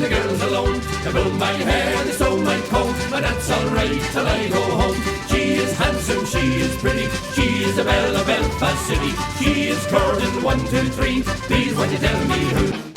the girls alone. They pull my hair, they sew my coat, but that's alright till I go home. She is handsome, she is pretty, she is the belle of Belfast City. She is Gordon 1, 2, 3, please when you tell me who.